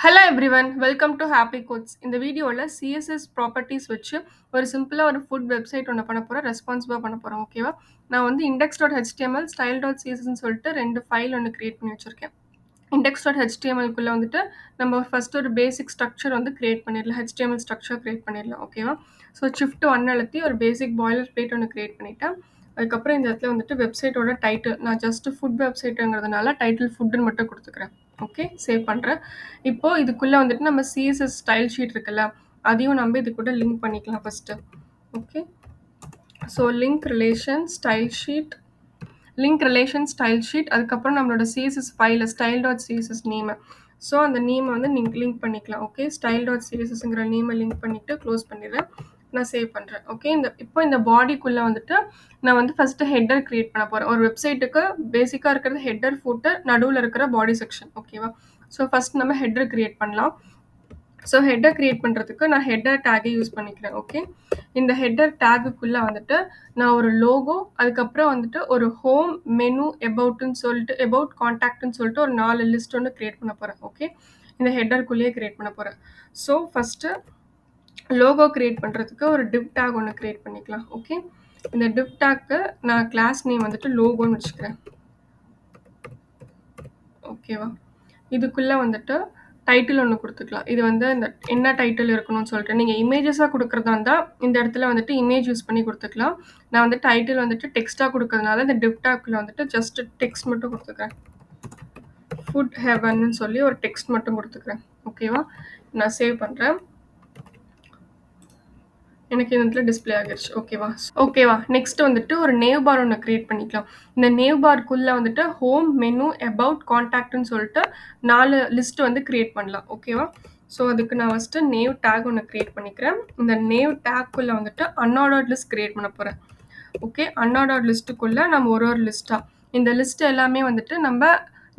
Hello everyone welcome to happy codes. இந்த வீடியோவில் CSS properties வச்சு ஒரு சிம்பிளாக ஒரு ஃபுட் வெப்சைட் ஒன்று பண்ண போகிறேன், ரெஸ்பான்சிவாக பண்ண போகிறோம். ஓகேவா? நான் வந்து index.html style.cssன்னு சொல்லிட்டு ரெண்டு ஃபைல் ஒன்று கிரியேட் பண்ணி வச்சுருக்கேன். index.htmlக்குள்ளே வந்துட்டு நம்ம ஃபஸ்ட்டு ஒரு பேசிக் ஸ்ட்ரக்சர் வந்து கிரியேட் பண்ணிடலாம். HTML ஸ்ட்ரக்சர் கிரியேட் பண்ணிடலாம். ஓகேவா? ஸோ ஷிஃப்ட் 1 அழுத்தி ஒரு பேசிக் பாய்லர் பிளேட் ஒன்று கிரியேட் பண்ணிட்டேன். அதுக்கப்புறம் இந்த இடத்துல வந்துட்டு வெப்சைட்டோட டைட்டில் நான் ஜஸ்ட் ஃபுட் வெப்சைட்டுங்கிறதுனால டைட்டில் ஃபுட்டுன்னு மட்டும் கொடுத்துக்கிறேன். ஓகே, சேவ் பண்ணுறேன். இப்போது இதுக்குள்ளே வந்துட்டு நம்ம சிஎஸ்எஸ் ஸ்டைல் ஷீட் இருக்குல்ல, அதையும் நம்ம இது கூட லிங்க் பண்ணிக்கலாம் first. Okay, so link relation style sheet அதுக்கப்புறம் நம்மளோட சிஎஸ்எஸ் ஃபைலில் style.css நேமு. ஸோ அந்த நேமை வந்து நீங்கள் லிங்க் பண்ணிக்கலாம். ஓகே, style.cssங்கிற நேமை லிங்க் பண்ணிவிட்டு க்ளோஸ் பண்ணிடுறேன். நான் சேவ் பண்ணுறேன். ஓகே, இப்போ இந்த பாடிக்குள்ளே வந்துட்டு நான் வந்து ஃபஸ்ட்டு ஹெட்டர் க்ரியேட் பண்ண போகிறேன். ஒரு வெப்சைட்டுக்கு பேசிக்காக இருக்கிறது ஹெட்டர், ஃபூட்டர், நடுவில் இருக்கிற பாடி செக்ஷன். ஓகேவா? ஸோ ஃபஸ்ட் நம்ம ஹெட்டர் க்ரியேட் பண்ணலாம். ஸோ ஹெட்டர் க்ரியேட் பண்ணுறதுக்கு நான் ஹெட்டர் டேகை யூஸ் பண்ணிக்கிறேன். ஓகே, இந்த ஹெட்டர் டேகுக்குள்ளே வந்துட்டு நான் ஒரு லோகோ, அதுக்கப்புறம் வந்துட்டு ஒரு ஹோம், மெனு, எபவுட்னு சொல்லிட்டு எபவுட், காண்டாக்ட்னு சொல்லிட்டு ஒரு 4 லிஸ்ட் ஒன்று க்ரியேட் பண்ண போகிறேன். ஓகே, இந்த ஹெட்டருக்குள்ளேயே க்ரியேட் பண்ண போகிறேன். ஸோ ஃபஸ்ட்டு லோகோ க்ரியேட் பண்ணுறதுக்கு ஒரு டிவ் டேக் ஒன்று க்ரியேட் பண்ணிக்கலாம். ஓகே, இந்த டிவ் டேக்கு நான் கிளாஸ் நேம் வந்துட்டு லோகோன்னு வச்சுக்கிறேன். ஓகேவா? இதுக்குள்ளே வந்துட்டு டைட்டில் ஒன்று கொடுத்துக்கலாம். இது வந்து இந்த என்ன டைட்டில் இருக்கணும்னு சொல்லிட்டு நீங்கள் இமேஜஸாக கொடுக்குறதா இருந்தால் இந்த இடத்துல வந்துட்டு இமேஜ் யூஸ் பண்ணி கொடுத்துக்கலாம். நான் வந்து டைட்டில் வந்துட்டு டெக்ஸ்ட்டாக கொடுக்கறதுனால இந்த டிவ் டேக்குள்ள வந்துட்டு ஜஸ்ட் டெக்ஸ்ட் மட்டும் கொடுத்துக்கிறேன். ஃபுட் ஹெவன்னு சொல்லி ஒரு டெக்ஸ்ட் மட்டும் கொடுத்துக்கிறேன். ஓகேவா? நான் சேவ் பண்ணுறேன். எனக்கு இந்த இடத்துல டிஸ்பிளே ஆகிடுச்சு. ஓகேவா? நெக்ஸ்ட் வந்துட்டு ஒரு நேவ் பார் ஒன்று க்ரியேட் பண்ணிக்கலாம். இந்த நேவ் பார்க்குள்ளே வந்துட்டு ஹோம், மெனு, அபவுட், காண்டாக்ட்னு சொல்லிட்டு 4 லிஸ்ட் வந்து க்ரியேட் பண்ணலாம். ஓகேவா? ஸோ அதுக்கு நான் ஃபஸ்ட்டு நேவ் டேக் ஒன்று க்ரியேட் பண்ணிக்கிறேன். இந்த நேவ் டேக்குள்ளே வந்துட்டு அன்ஆர்டர்ட் லிஸ்ட் க்ரியேட் பண்ண போகிறேன். ஓகே, அன்ஆர்டர்ட் லிஸ்ட்டுக்குள்ளே நம்ம ஒரு லிஸ்ட்டாக இந்த லிஸ்ட் எல்லாமே வந்துட்டு நம்ம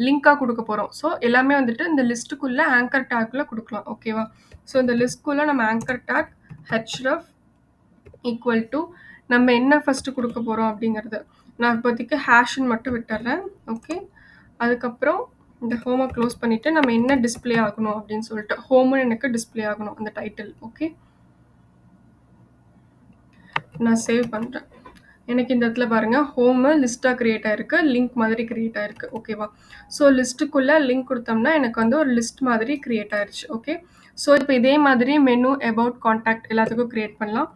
லிங்காக கொடுக்க போகிறோம். ஸோ எல்லாமே வந்துட்டு இந்த லிஸ்ட்டுக்குள்ளே ஆங்கர் டேக்குள்ளே கொடுக்கலாம். ஓகேவா? ஸோ இந்த லிஸ்ட்குள்ளே நம்ம anchor tag href equal to நம்ம என்ன ஃபஸ்ட்டு கொடுக்க போகிறோம் அப்படிங்கிறது நான் இப்போதைக்கு ஹேஷ்ன்னு மட்டும் விட்டுறேன். ஓகே, அதுக்கப்புறம் இந்த ஹோமை க்ளோஸ் பண்ணிவிட்டு நம்ம என்ன டிஸ்பிளே ஆகணும் அப்படின்னு சொல்லிட்டு ஹோமுன்னு எனக்கு டிஸ்பிளே ஆகணும் அந்த டைட்டில். ஓகே, நான் சேவ் பண்ணுறேன். எனக்கு இந்த இடத்துல பாருங்கள் ஹோமு லிஸ்ட்டாக க்ரியேட் ஆகிருக்கு, லிங்க் மாதிரி க்ரியேட் ஆகிருக்கு. ஓகேவா? ஸோ லிஸ்ட்டுக்குள்ளே லிங்க் கொடுத்தோம்னா எனக்கு வந்து ஒரு லிஸ்ட் மாதிரி க்ரியேட் ஆயிடுச்சு. ஓகே, ஸோ இப்போ இதே மாதிரி மெனு, அபவுட், காண்டாக்ட் எல்லாத்துக்கும் க்ரியேட் பண்ணலாம்.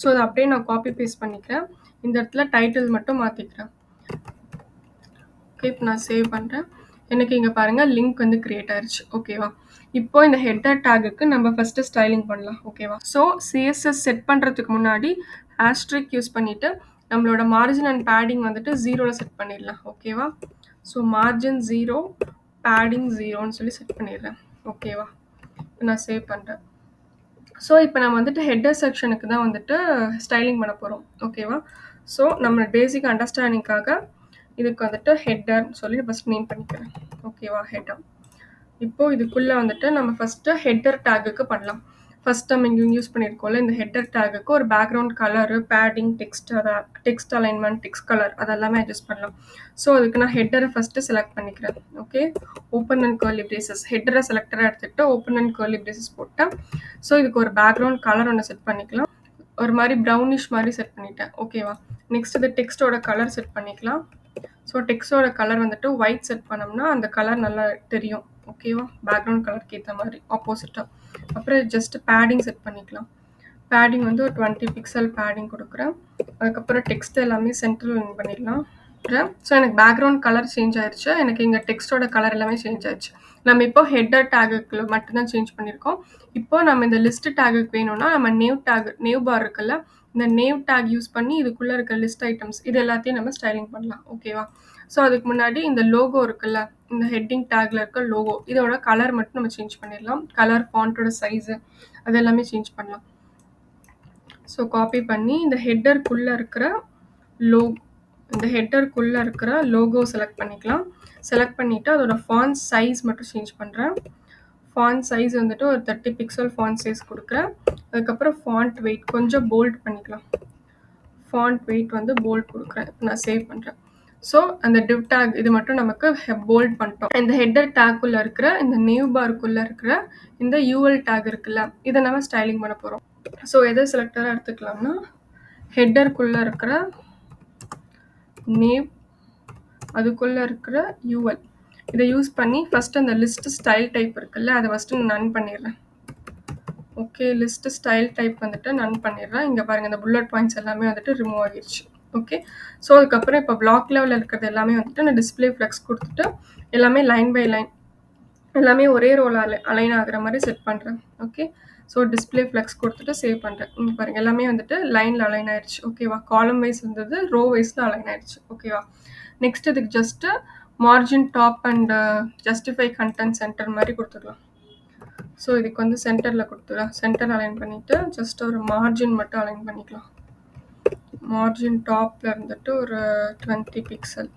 ஸோ அதை அப்படியே நான் காப்பி பேஸ்ட் பண்ணிக்கிறேன். இந்த இடத்துல டைட்டில் மட்டும் மாற்றிக்கிறேன். ஓகே, இப்போ நான் சேவ் பண்ணுறேன். எனக்கு இங்கே பாருங்கள் லிங்க் வந்து க்ரியேட் ஆயிடுச்சு. ஓகேவா? இப்போ இந்த ஹெட்டர் டேகுக்கு நம்ம ஃபஸ்ட்டு ஸ்டைலிங் பண்ணலாம். ஓகேவா? ஸோ சிஎஸ்எஸ் செட் பண்ணுறதுக்கு முன்னாடி ஆஸ்ட்ரிக் யூஸ் பண்ணிவிட்டு நம்மளோட மார்ஜின் அண்ட் பேடிங் வந்துட்டு 0ல் செட் பண்ணிடலாம். ஓகேவா? ஸோ மார்ஜின் 0, பேடிங் 0ன்னு சொல்லி செட் பண்ணிடுறேன். ஓகேவா? நான் சேவ் பண்ணுறேன். ஸோ இப்போ நம்ம வந்துட்டு ஹெட்டர் செக்ஷனுக்கு தான் வந்துட்டு ஸ்டைலிங் பண்ண போகிறோம். ஓகேவா? ஸோ நம்ம பேசிக் அண்டர்ஸ்டாண்டிங்காக இதுக்கு வந்துட்டு ஹெட்டர்னு சொல்லி ஃபஸ்ட் நேம் பண்ணிக்கிறேன். ஓகேவா? ஹெட்டர். இப்போது இதுக்குள்ளே வந்துட்டு நம்ம ஃபஸ்ட்டு ஹெட்டர் டேகுக்கு பண்ணலாம். ஃபஸ்ட் நம்ம இங்கே யூஸ் பண்ணியிருக்கோம்ல இந்த ஹெட்டர் டேகுக்கு ஒரு background colour, padding, text alignment, text colour அதெல்லாமே அட்ஜஸ்ட் பண்ணலாம். ஸோ அதுக்கு நான் ஹெட்டரை ஃபஸ்ட்டு செலக்ட் பண்ணிக்கிறேன். Okay, open and curly braces ஹெட்டரை செலக்டராக எடுத்துகிட்டு ஓப்பன் அண்ட் கர்லி பிரேசஸ் போட்டேன். ஸோ இதுக்கு ஒரு பேக்ரவுண்ட் கலர் ஒன்று செட் பண்ணிக்கலாம். ஒரு மாதிரி ப்ரௌனிஷ் மாதிரி செட் பண்ணிட்டேன். ஓகேவா? நெக்ஸ்ட் இது டெக்ஸ்ட்டோட கலர் செட் பண்ணிக்கலாம். ஸோ டெக்ஸ்ட்டோட கலர் வந்துட்டு ஒயிட் செட் பண்ணோம்னா அந்த கலர் நல்லா தெரியும். ஓகேவா? பேக்ரவுண்ட் கலருக்கு ஏற்ற மாதிரி ஆப்போசிட்டாக. அப்புறம் ஜஸ்ட் பேடிங் செட் பண்ணிக்கலாம். பேடிங் வந்து ஒரு 20 பிக்சல் பேடிங் கொடுக்குறேன். அதுக்கப்புறம் டெக்ஸ்ட் எல்லாமே சென்டரில் வின் பண்ணிடலாம். ஸோ எனக்கு பேக்ரவுண்ட் கலர் சேஞ்ச் ஆயிடுச்சு. எனக்கு இங்கே டெக்ஸ்ட்டோட கலர் எல்லாமே சேஞ்ச் ஆயிடுச்சு. நம்ம இப்போ ஹெட்டர் டேகுக்கு மட்டும்தான் சேஞ்ச் பண்ணியிருக்கோம். இப்போ நம்ம இந்த லிஸ்ட் டேகுக்கு வேணும்னா நம்ம நேவ் பார் இருக்குல்ல, இந்த நேவ் டேக் யூஸ் பண்ணி இதுக்குள்ளே இருக்க லிஸ்ட் ஐட்டம்ஸ் இது எல்லாத்தையும் நம்ம ஸ்டைலிங் பண்ணலாம். ஓகேவா? ஸோ அதுக்கு முன்னாடி இந்த லோகோ இருக்குல்ல, இந்த ஹெட்டிங் டேக்ல இருக்க லோகோ இதோட கலர் மட்டும் நம்ம சேஞ்ச் பண்ணிடலாம். கலர், ஃபாண்ட்டோட சைஸு அது எல்லாமே சேஞ்ச் பண்ணலாம். ஸோ காப்பி பண்ணி இந்த ஹெட்டருக்குள்ளே இருக்கிற லோகோ செலக்ட் பண்ணிக்கலாம். செலக்ட் பண்ணிவிட்டு அதோட ஃபாண்ட் சைஸ் மட்டும் சேஞ்ச் பண்ணுறேன். ஃபாண்ட் சைஸ் வந்துட்டு ஒரு 30 பிக்சல் ஃபாண்ட் சைஸ் கொடுக்குறேன். அதுக்கப்புறம் ஃபாண்ட் வெயிட் கொஞ்சம் போல்ட் பண்ணிக்கலாம். ஃபாண்ட் வெயிட் வந்து போல்ட் கொடுக்குறேன். இப்போ நான் சேவ் பண்ணுறேன். ஸோ அந்த div tag இது மட்டும் நமக்கு போல்ட் பண்ணிட்டோம். இந்த ஹெட்டர் டேக்குள்ள இருக்கிற இந்த நேவ் பார்க்குள்ள இருக்கிற இந்த UL டேக் இருக்குல்ல, இதை நம்ம ஸ்டைலிங் பண்ண போறோம். ஸோ எதை செலக்டரா எடுத்துக்கலாம்னா ஹெட்டருக்குள்ள இருக்கிற நேவ், அதுக்குள்ள இருக்கிற UL, இதை யூஸ் பண்ணி ஃபர்ஸ்ட் அந்த லிஸ்ட் ஸ்டைல் டைப் இருக்குல்ல, அதை ஃபர்ஸ்ட் நன் பண்ணிடுறேன். ஓகே, லிஸ்ட் ஸ்டைல் டைப் வந்துட்டு நன் பண்ணிடுறேன். இங்கே பாருங்க இந்த புல்லட் பாயிண்ட்ஸ் எல்லாமே வந்துட்டு ரிமூவ் ஆகிடுச்சு. ஓகே, ஸோ அதுக்கப்புறம் இப்போ பிளாக் லெவலில் இருக்கிறது எல்லாமே வந்துட்டு நான் டிஸ்பிளே ஃப்ளெக்ஸ் கொடுத்துட்டு எல்லாமே லைன் பை லைன் எல்லாமே ஒரே ரோல் அலைன் ஆகுற மாதிரி செட் பண்ணுறேன். ஓகே, ஸோ டிஸ்பிளே ஃப்ளெக்ஸ் கொடுத்துட்டு சேவ் பண்ணுறேன். இங்கே பாருங்கள் எல்லாமே வந்துட்டு லைனில் அலைன் ஆயிடுச்சு. ஓகேவா, காலம் வைஸ் இருந்தது ரோ வைஸில் அலைன் ஆயிடுச்சு. ஓகேவா, நெக்ஸ்ட் இதுக்கு just margin top and justify content centre மாதிரி கொடுத்துக்கலாம். ஸோ இதுக்கு வந்து சென்டரில் கொடுத்துக்கலாம். சென்டர் அலைன் பண்ணிவிட்டு ஜஸ்ட் ஒரு மார்ஜின் மட்டும் அலைன் பண்ணிக்கலாம். மார்ஜின் டாப்பில் இருந்துட்டு ஒரு 20 பிக்சல்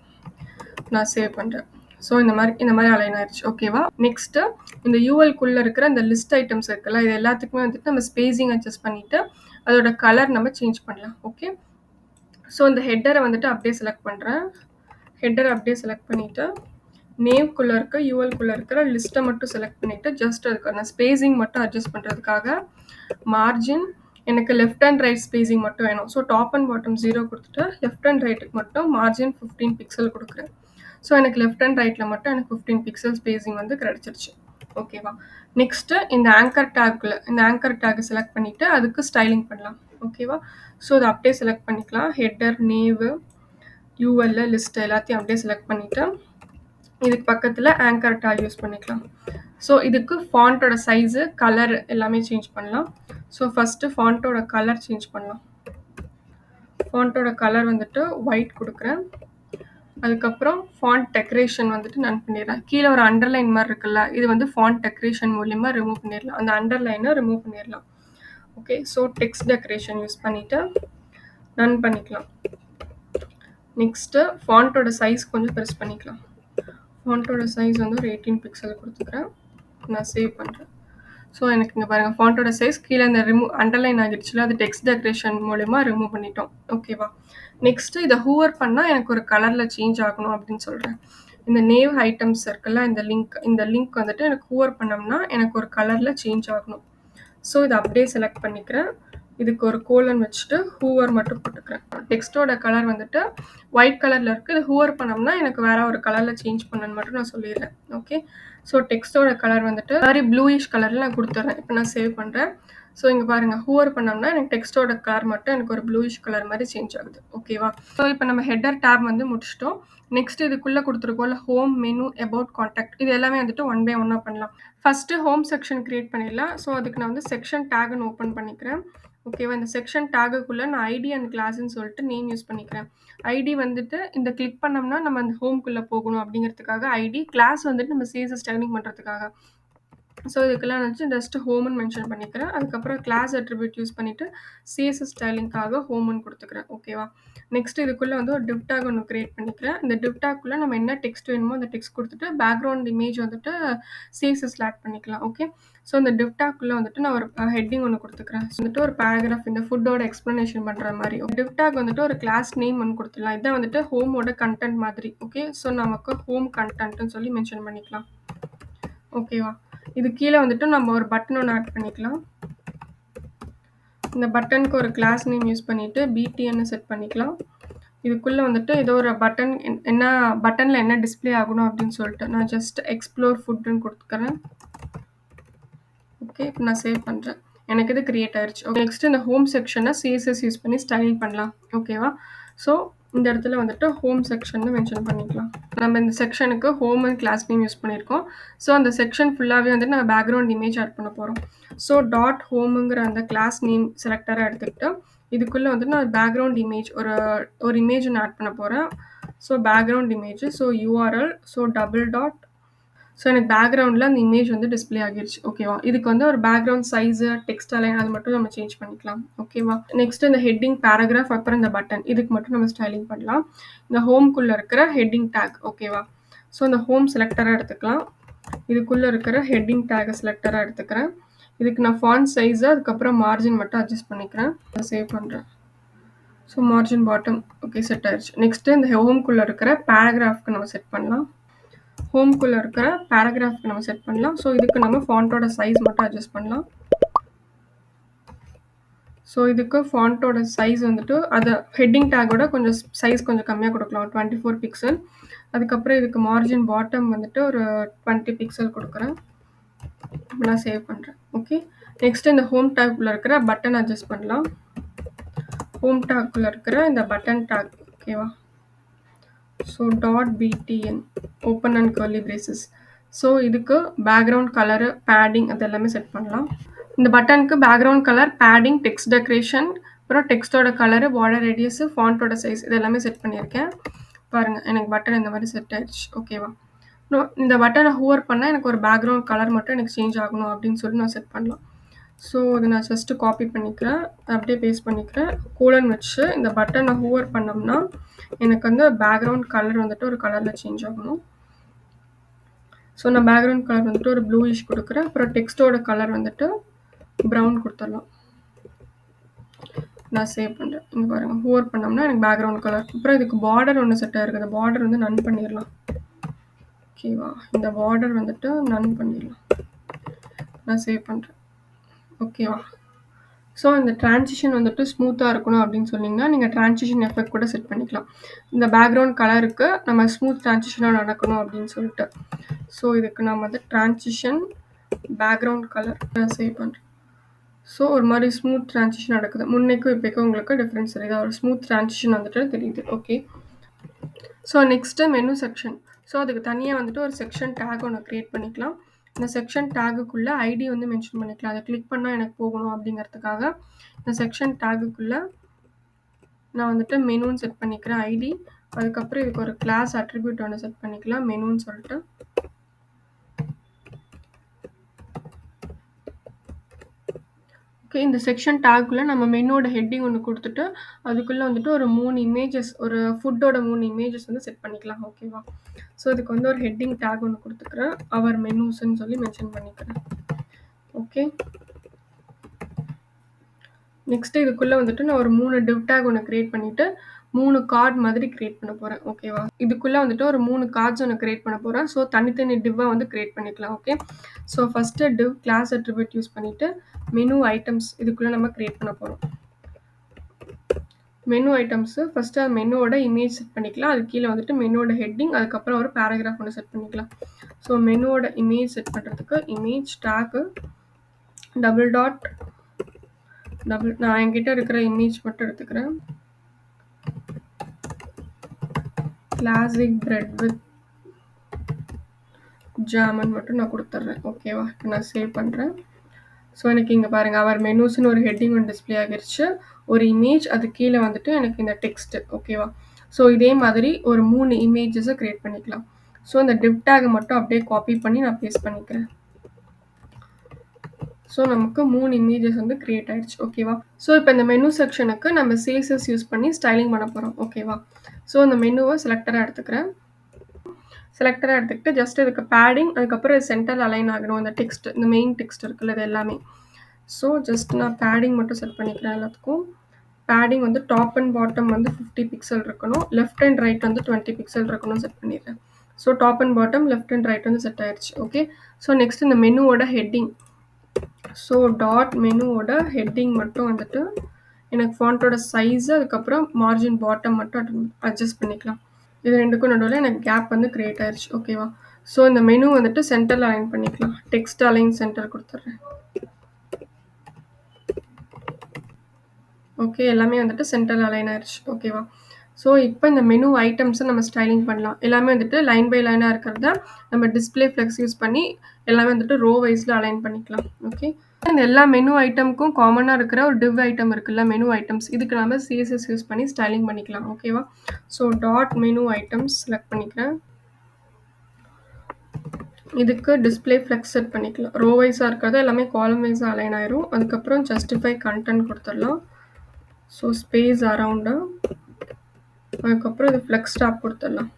நான் சேவ் பண்ணுறேன். ஸோ இந்த மாதிரி அலைன் ஆயிடுச்சு. ஓகேவா, நெக்ஸ்ட்டு இந்த யூஎல்குள்ளே இருக்கிற இந்த லிஸ்ட் ஐட்டம்ஸ் இருக்குல்ல, இது எல்லாத்துக்குமே வந்துட்டு நம்ம ஸ்பேஸிங் அட்ஜஸ்ட் பண்ணிவிட்டு அதோட கலர் நம்ம சேஞ்ச் பண்ணலாம். ஓகே, ஸோ இந்த ஹெட்டரை வந்துட்டு அப்படியே செலக்ட் பண்ணுறேன். ஹெட்டரை அப்படியே செலக்ட் பண்ணிவிட்டு நேவ்க்குள்ளே இருக்க யூஎல்குள்ளே இருக்கிற லிஸ்ட்டை மட்டும் செலக்ட் பண்ணிவிட்டு ஜஸ்ட் அதுக்கான ஸ்பேஸிங் மட்டும் அட்ஜஸ்ட் பண்ணுறதுக்காக மார்ஜின் எனக்கு லெஃப்ட் அண்ட் ரைட் ஸ்பேஸிங் மட்டும் வேணும். ஸோ டாப் அண்ட் பாட்டம் 0 கொடுத்துட்டு லெஃப்ட் அண்ட் ரைட்டுக்கு மட்டும் மார்ஜின் 15 பிக்சல் கொடுக்குறேன். ஸோ எனக்கு லெஃப்ட் அண்ட் ரைட்டில் மட்டும் எனக்கு 15 பிக்சல் ஸ்பேஸிங் வந்து கிடச்சிருச்சு. ஓகேவா, நெக்ஸ்ட்டு இந்த ஆங்கர் டேக் செலக்ட் பண்ணிவிட்டு அதுக்கு ஸ்டைலிங் பண்ணலாம். ஓகேவா, ஸோ அதை அப்படியே செலக்ட் பண்ணிக்கலாம். ஹெட்டர், நேவு, யூஎல்ல லிஸ்ட் எல்லாத்தையும் அப்படியே செலக்ட் பண்ணிவிட்டு இதுக்கு பக்கத்தில் ஆங்கர் டேக் யூஸ் பண்ணிக்கலாம். ஸோ இதுக்கு ஃபாண்ட்டோட சைஸு, கலர் எல்லாமே சேஞ்ச் பண்ணலாம். ஸோ ஃபஸ்ட்டு ஃபாண்ட்டோட கலர் சேஞ்ச் பண்ணலாம். ஃபாண்ட்டோட கலர் வந்துட்டு ஒயிட் கொடுக்குறேன். அதுக்கப்புறம் ஃபாண்ட் டெக்கரேஷன் வந்துட்டு நான் பண்ணிடுறேன். கீழே ஒரு அண்டர்லைன் மாதிரி இருக்குல்ல, இது வந்து ஃபாண்ட் டெக்கரேஷன் மூலியமாக ரிமூவ் பண்ணிடலாம். அந்த அண்டர்லைனை ரிமூவ் பண்ணிடலாம். Okay, so text decoration use பண்ணிவிட்டு ரன் பண்ணிக்கலாம். நெக்ஸ்ட்டு ஃபாண்ட்டோட சைஸ் கொஞ்சம் பெருசு பண்ணிக்கலாம். ஃபாண்ட்டோட சைஸ் வந்து ஒரு 18 பிக்சல் கொடுத்துக்கிறேன். நான் சேவ் பண்ணுறேன். ஸோ எனக்கு இங்கே பாருங்கள் ஃபாண்ட்டோட சைஸ் கீழே இந்த அண்டர்லைன் ஆகிடுச்சுல, அது டெக்ஸ்ட் டெக்கரேஷன் மூலமா ரிமூவ் பண்ணிட்டோம். ஓகேவா, நெக்ஸ்ட்டு இதை ஹூவர் பண்ணால் எனக்கு ஒரு கலரில் சேஞ்ச் ஆகணும் அப்படின்னு சொல்கிறேன். இந்த நேவ் ஐட்டம்ஸ் இருக்குல்ல, இந்த லிங்க் வந்துட்டு எனக்கு ஹூவர் பண்ணோம்னா எனக்கு ஒரு கலரில் சேஞ்ச் ஆகணும். ஸோ இதை அப்படியே செலக்ட் பண்ணிக்கிறேன். இதுக்கு ஒரு கோலன் வச்சுட்டு ஹூவர் மட்டும் போட்டுக்கிறேன். டெக்ஸ்ட்டோட கலர் வந்துட்டு ஒயிட் கலரில் இருக்குது. இது ஹூவர் பண்ணோம்னா எனக்கு வேறு ஒரு கலரில் சேஞ்ச் பண்ணணும்னு மட்டும் நான் சொல்லிடுறேன். ஓகே, ஸோ டெக்ஸ்ட்டோட கலர் வந்துட்டு மாதிரி ப்ளூயிஷ் கலரில் நான் கொடுத்துட்றேன். இப்போ நான் சேவ் பண்ணுறேன். ஸோ இங்கே பாருங்கள் ஹூவர் பண்ணோம்னா எனக்கு டெக்ஸ்ட்டோட கலர் மட்டும் எனக்கு ஒரு ப்ளூயிஷ் கலர் மாதிரி சேஞ்ச் ஆகுது. ஓகேவா, ஸோ இப்போ நம்ம ஹெட்டர் டேப் வந்து முடிச்சிட்டோம். நெக்ஸ்ட் இதுக்குள்ளே கொடுத்துருக்கோம்ல ஹோம், மெனு, அபவுட், கான்டாக்ட், இது எல்லாமே வந்துட்டு ஒன் பை ஒன்னாக பண்ணலாம். ஃபஸ்ட்டு ஹோம் செக்ஷன் க்ரியேட் பண்ணிடலாம். ஸோ அதுக்கு நான் வந்து செக்ஷன் டேக்னு ஓப்பன் பண்ணிக்கிறேன். ஓகேவா, இந்த செக்ஷன் டேகுக்குள்ளே நான் ஐடி அண்ட் கிளாஸ்ன்னு சொல்லிட்டு நேம் யூஸ் பண்ணிக்கிறேன். ஐடி வந்துட்டு இந்த கிளிக் பண்ணோம்னா நம்ம அந்த ஹோம்குள்ளே போகணும் அப்படிங்கிறதுக்காக ஐடி, கிளாஸ் வந்துட்டு நம்ம சிஎஸ்எஸ் ஸ்டைலிங் பண்ணுறதுக்காக. ஸோ இதுக்கெல்லாம் வந்துட்டு ஜஸ்ட் ஹோம்னு மென்ஷன் பண்ணிக்கிறேன். அதுக்கப்புறம் கிளாஸ் அட்ரிபியூட் யூஸ் பண்ணிவிட்டு சிஎஸ்எஸ் ஸ்டைலிங்காக ஹோம்னு கொடுத்துக்கிறேன். ஓகேவா, நெக்ஸ்ட் இதுக்குள்ளே வந்து ஒரு டிவ் டேக் ஒன்று க்ரியேட் பண்ணிக்கிறேன். இந்த டிவ் டேக்குள்ளே நம்ம என்ன டெக்ஸ்ட் வேணுமோ அந்த டெக்ஸ்ட் கொடுத்துட்டு பேக்ரவுண்ட் இமேஜ் வந்துட்டு சிஎஸ்எஸ்ல ஆட் பண்ணிக்கலாம். ஓகே, ஸோ இந்த டிவ் டேக்குள்ளே வந்துட்டு நான் ஒரு ஹெட்டிங் ஒன்று கொடுத்துக்கிறேன். வந்துட்டு ஒரு பேராகிராஃப் இந்த ஃபுட்டோட எக்ஸ்ப்ளனேஷன் பண்ணுற மாதிரி. டிவ் டேக் வந்துட்டு ஒரு கிளாஸ் நேம் ஒன்று கொடுத்துடலாம். இதான் வந்துட்டு ஹோமோட கண்டென்ட் மாதிரி. ஓகே, ஸோ நமக்கு ஹோம் கண்டென்ட்னு சொல்லி மென்ஷன் பண்ணிக்கலாம். ஓகேவா, இது கீழே வந்துட்டு நம்ம ஒரு பட்டன் ஒன்று ஆட் பண்ணிக்கலாம். இந்த பட்டனுக்கு ஒரு கிளாஸ் நேம் யூஸ் பண்ணிவிட்டு பிடிஎன்னு செட் பண்ணிக்கலாம். இதுக்குள்ளே வந்துட்டு ஏதோ ஒரு பட்டன் என்ன பட்டனில் என்ன டிஸ்பிளே ஆகணும் அப்படின்னு சொல்லிட்டு நான் ஜஸ்ட் எக்ஸ்ப்ளோர் ஃபுட்டுன்னு கொடுத்துக்கிறேன். ஓகே, இப்போ நான் சேவ் பண்ணுறேன். எனக்கு இது க்ரியேட் ஆயிடுச்சு. ஓகே, நெக்ஸ்ட் இந்த ஹோம் செக்ஷனை சிஎஸ்எஸ் யூஸ் பண்ணி ஸ்டைல் பண்ணலாம். ஓகேவா, ஸோ இந்த இடத்துல வந்துட்டு ஹோம் செக்ஷன் மென்ஷன் பண்ணிக்கலாம். நம்ம இந்த செக்ஷனுக்கு home and class name use பண்ணியிருக்கோம். ஸோ அந்த செக்ஷன் ஃபுல்லாகவே வந்துட்டு நம்ம பேக்ரவுண்ட் இமேஜ் ஆட் பண்ண போகிறோம். ஸோ டாட் ஹோமுங்கிற அந்த கிளாஸ் நேம் செலக்டராக எடுத்துக்கிட்டு இதுக்குள்ளே வந்துட்டு நான் பேக்ரவுண்ட் இமேஜ் ஒரு இமேஜ் நான் ஆட் பண்ண போகிறேன். So background image, so URL, so double dot, so எனக்கு பேக்ரவுண்டில் அந்த இமேஜ் வந்து டிஸ்பிளே ஆகிடுச்சு. ஓகேவா, இதுக்கு வந்து ஒரு பேக்ரவுண்ட் சைஸு, டெக்ஸ்ட் அலைன் அது மட்டும் நம்ம சேஞ்ச் பண்ணிக்கலாம். ஓகேவா, நெக்ஸ்ட் இந்த ஹெட்டிங், பேராகிராஃப், அப்புறம் இந்த பட்டன் இதுக்கு மட்டும் நம்ம ஸ்டைலிங் பண்ணலாம். இந்த ஹோம்குள்ளே இருக்கிற ஹெட்டிங் டேக். ஓகேவா, ஸோ இந்த ஹோம் செலக்டராக எடுத்துக்கலாம். இதுக்குள்ளே இருக்கிற ஹெட்டிங் டேக்கை செலக்டராக எடுத்துக்கிறேன். இதுக்கு நான் ஃபாண்ட் சைஸு அதுக்கப்புறம் மார்ஜின் மட்டும் அட்ஜஸ்ட் பண்ணிக்கிறேன். சேவ் பண்ணுறேன். So margin bottom okay set ஆயிடுச்சு. நெக்ஸ்ட்டு இந்த ஹோம்குள்ளே இருக்கிற பேராகிராஃப்க்கு நம்ம செட் பண்ணலாம். ஹோம்குள்ளே இருக்கிற பேராகிராஃப்க்கு நம்ம செட் பண்ணலாம். ஸோ இதுக்கு நம்ம ஃபாண்ட்டோட சைஸ் மட்டும் அட்ஜஸ்ட் பண்ணலாம். ஸோ இதுக்கு ஃபாண்ட்டோட சைஸ் வந்துட்டு அதை ஹெட்டிங் டேக்கோட கொஞ்சம் சைஸ் கொஞ்சம் கம்மியாக கொடுக்கலாம், 24 பிக்சல். அதுக்கப்புறம் இதுக்கு மார்ஜின் பாட்டம் வந்துட்டு ஒரு 20 பிக்சல் கொடுக்குறேன். இப்போ நான் சேவ் பண்ணுறேன். ஓகே, நெக்ஸ்ட்டு இந்த ஹோம் டேக்குள்ளே இருக்கிற பட்டன் அட்ஜஸ்ட் பண்ணலாம். ஹோம் டேக்குள்ளே இருக்கிற இந்த பட்டன் டேக் ஓகேவா. So .btn open and curly braces. So இதுக்கு பேக்ரவுண்ட் கலரு, பேடிங் அது எல்லாமே செட் பண்ணலாம். இந்த பட்டனுக்கு background colour, padding, text decoration, அப்புறம் டெக்ஸ்ட்டோட கலரு, பார்டர் ரேடியஸு, ஃபாண்ட்டோட சைஸ் இது எல்லாமே செட் பண்ணியிருக்கேன். பாருங்கள் எனக்கு பட்டன் இந்த மாதிரி செட் ஆயிடுச்சு. ஓகேவா. இந்த பட்டனை ஹூவர் பண்ணால் எனக்கு ஒரு பேக்ரவுண்ட் கலர் மட்டும் எனக்கு சேஞ்ச் ஆகணும் அப்படின்னு சொல்லி நான் செட் பண்ணலாம். ஸோ அதை நான் ஜஸ்ட்டு காப்பி பண்ணிக்கிறேன், அப்படியே பேஸ்ட் பண்ணிக்கிறேன். கோலன் வச்சு இந்த பட்டனை ஹூவர் பண்ணோம்னா எனக்கு வந்து பேக்ரவுண்ட் கலர் வந்துட்டு ஒரு கலரில் சேஞ்ச் ஆகணும். ஸோ நான் பேக்ரவுண்ட் கலர் வந்துட்டு ஒரு ப்ளூயிஷ் கொடுக்குறேன். அப்புறம் டெக்ஸ்ட்டோட கலர் வந்துட்டு ப்ரௌன் கொடுத்துடலாம். நான் சேவ் பண்ணுறேன். இங்கே பாருங்கள், ஹூவர் பண்ணோம்னா எனக்கு பேக்ரவுண்ட் கலர். அப்புறம் இதுக்கு பார்டர் ஒன்று செட் ஆகிருக்கு. அந்த பார்டர் வந்து நன் பண்ணிடலாம். ஓகேவா, இந்த பார்டர் வந்துட்டு நன் பண்ணிடலாம். நான் சேவ் பண்ணுறேன். ஓகேவா. ஸோ இந்த ட்ரான்சிஷன் வந்துட்டு ஸ்மூத்தாக இருக்கணும் அப்படின்னு சொன்னீங்கன்னா நீங்கள் ட்ரான்சிஷன் எஃபெக்ட் கூட செட் பண்ணிக்கலாம். இந்த பேக்ரவுண்ட் கலருக்கு நம்ம ஸ்மூத் ட்ரான்சிஷனாக நடக்கணும் அப்படின்னு சொல்லிட்டு. ஸோ இதுக்கு நான் வந்து ட்ரான்சிஷன் பேக்ரவுண்ட் கலர் நான் சேவ் பண்ணுறேன். ஸோ ஒரு மாதிரி ஸ்மூத் ட்ரான்சிஷன் நடக்குது. முன்னைக்கும் இப்போக்கும் உங்களுக்கு டிஃப்ரென்ஸ் தெரியுது. ஒரு ஸ்மூத் ட்ரான்சிஷன் வந்துட்டு தெரியுது. Okay, so next menu section. So அதுக்கு தனியாக வந்துட்டு ஒரு செக்ஷன் டேக் ஒன்று க்ரியேட் பண்ணிக்கலாம். இந்த செக்ஷன் டேகுக்குள்ளே ஐடி வந்து மென்ஷன் பண்ணிக்கலாம். அதை கிளிக் பண்ணால் எனக்கு போகணும் அப்படிங்கிறதுக்காக இந்த செக்ஷன் டேகுக்குள்ளே நான் வந்துட்டு மெனுன்னு செட் பண்ணிக்கிறேன், ஐடி. அதுக்கப்புறம் இதுக்கு ஒரு கிளாஸ் அட்ரிபியூட் ஒன்று செட் பண்ணிக்கலாம், மெனுன்னு சொல்லிட்டு. ஓகே, இந்த செக்ஷன் டேக்குள்ளே நம்ம மெனுவோட ஹெட்டிங் ஒன்று கொடுத்துட்டு அதுக்குள்ளே வந்துட்டு ஒரு 3 இமேஜஸ், ஒரு ஃபுட்டோட 3 இமேஜஸ் வந்து செட் பண்ணிக்கலாம். ஓகேவா. ஸோ இதுக்கு வந்து ஒரு ஹெட்டிங் டேக் ஒன்று கொடுத்துக்கிறேன், அவர் மெனூஸ்ன்னு சொல்லி மென்ஷன் பண்ணிக்கிறேன். ஓகே, நெக்ஸ்ட்டு இதுக்குள்ளே வந்துட்டு நான் ஒரு 3 டிவ் டேக் ஒன்று க்ரியேட் பண்ணிவிட்டு 3 கார்டு மாதிரி க்ரியேட் பண்ண போகிறேன். ஓகேவா. இதுக்குள்ளே வந்துட்டு ஒரு 3 கார்ட்ஸ் ஒன்று க்ரியேட் பண்ண போகிறேன். ஸோ தனித்தனி டிவ்வாக வந்து க்ரியேட் பண்ணிக்கலாம். Okay, so first div class attribute use பண்ணிவிட்டு மெனு ஐட்டம்ஸ் இதுக்குள்ளே நம்ம க்ரியேட் பண்ண போகிறோம். மெனு ஐட்டம்ஸு ஃபஸ்ட்டு அது மெனுவோட இமேஜ் செட் பண்ணிக்கலாம். அது கீழே வந்துட்டு மெனுவோட ஹெட்டிங், அதுக்கப்புறம் ஒரு பேராகிராஃப் ஒன்று செட் பண்ணிக்கலாம். ஸோ மெனுவோட இமேஜ் செட் பண்ணுறதுக்கு இமேஜ் டேக்கு டபுள் டாட் நான் என்கிட்ட இருக்கிற இமேஜ் மட்டும் எடுத்துக்கிறேன். கிளாசிக் பிரெட் வித் ஜாமன் மட்டும் நான் கொடுத்துட்றேன். ஓகேவா. இப்போ நான் சேவ் பண்ணுறேன். ஸோ எனக்கு இங்கே பாருங்கள், அவர் மெனூஸ்ன்னு ஒரு ஹெட்டிங் ஒன்று டிஸ்பிளே ஆகிருச்சு, ஒரு இமேஜ், அது கீழே வந்துட்டு எனக்கு இந்த டெக்ஸ்ட்டு. ஓகேவா. ஸோ இதே மாதிரி ஒரு 3 இமேஜஸை க்ரியேட் பண்ணிக்கலாம். ஸோ இந்த டிவ் டேகை மட்டும் அப்படியே காப்பி பண்ணி நான் பேஸ்ட் பண்ணிக்கிறேன். ஸோ நமக்கு 3 இமேஜஸ் வந்து க்ரியேட் ஆகிடுச்சு. ஓகேவா. ஸோ இப்போ இந்த மெனு செக்ஷனுக்கு நம்ம CSS யூஸ் பண்ணி ஸ்டைலிங் பண்ண போகிறோம். ஓகேவா. ஸோ இந்த மெனுவை செலக்டராக எடுத்துக்கிறேன். செலக்டராக எடுத்துக்கிட்டு ஜஸ்ட் இதுக்கு பேடிங், அதுக்கப்புறம் சென்டர் அலைன் ஆகணும் இந்த டெக்ஸ்ட், இந்த மெயின் டெக்ஸ்ட் இருக்குல்ல இது எல்லாமே. ஸோ ஜஸ்ட் நான் பேடிங் மட்டும் செட் பண்ணிக்கிறேன் எல்லாத்துக்கும். பேடிங் வந்து டாப் அண்ட் பாட்டம் வந்து 50 பிக்சல் இருக்கணும், லெஃப்ட் அண்ட் ரைட் வந்து 20 பிக்சல் இருக்கணும் செட் பண்ணிடுறேன். So top and bottom, left and right வந்து செட் ஆயிடுச்சு. ஓகே, ஸோ நெக்ஸ்ட் இந்த மெனுவோட ஹெட்டிங். ஸோ டாட் மெனுவோட ஹெட்டிங் மட்டும் வந்துட்டு எனக்கு ஃபாண்ட்டோட சைஸு, அதுக்கப்புறம் மார்ஜின் பாட்டம் மட்டும் அட்ஜஸ்ட் பண்ணிக்கலாம். இது ரெண்டுக்கும் நடுவில் எனக்கு கேப் வந்து க்ரியேட் ஆயிடுச்சு. ஓகேவா. ஸோ இந்த மெனு வந்துட்டு சென்டரில் அலைன் பண்ணிக்கலாம். டெக்ஸ்ட் அலைன் சென்டர் கொடுத்துட்றேன். ஓகே, எல்லாமே வந்துட்டு சென்டரில் அலைன் ஆயிடுச்சு. ஓகேவா. ஸோ இப்போ இந்த மெனு ஐட்டம்ஸை நம்ம ஸ்டைலிங் பண்ணலாம். எல்லாமே வந்துட்டு லைன் பை லைனாக இருக்கிறத நம்ம டிஸ்பிளே ஃப்ளெக்ஸ் யூஸ் பண்ணி எல்லாமே வந்துட்டு ரோ வைஸில் அலைன் பண்ணிக்கலாம். ஓகே, இந்த எல்லா மெனு ஐட்டமுக்கும் காமனாக இருக்கிற ஒரு டிவ் ஐட்டம் இருக்குல்ல, மெனு ஐட்டம்ஸ், இதுக்கு நம்ம CSS யூஸ் பண்ணி ஸ்டைலிங் பண்ணிக்கலாம். ஓகேவா. So dot menu items select பண்ணிக்கிறேன். இதுக்கு டிஸ்பிளே ஃப்ளெக்ஸ் செட் பண்ணிக்கலாம். ரோ வைஸாக இருக்கிறது எல்லாமே காலம் வைஸாக அலைன் ஆயிரும். அதுக்கப்புறம் ஜஸ்டிஃபை கண்டென்ட் கொடுத்துடலாம். ஸோ ஸ்பேஸ் அரவுண்டு, அதுக்கப்புறம் இது ஃப்ளெக்ஸ் டாப் கொடுத்துடலாம்.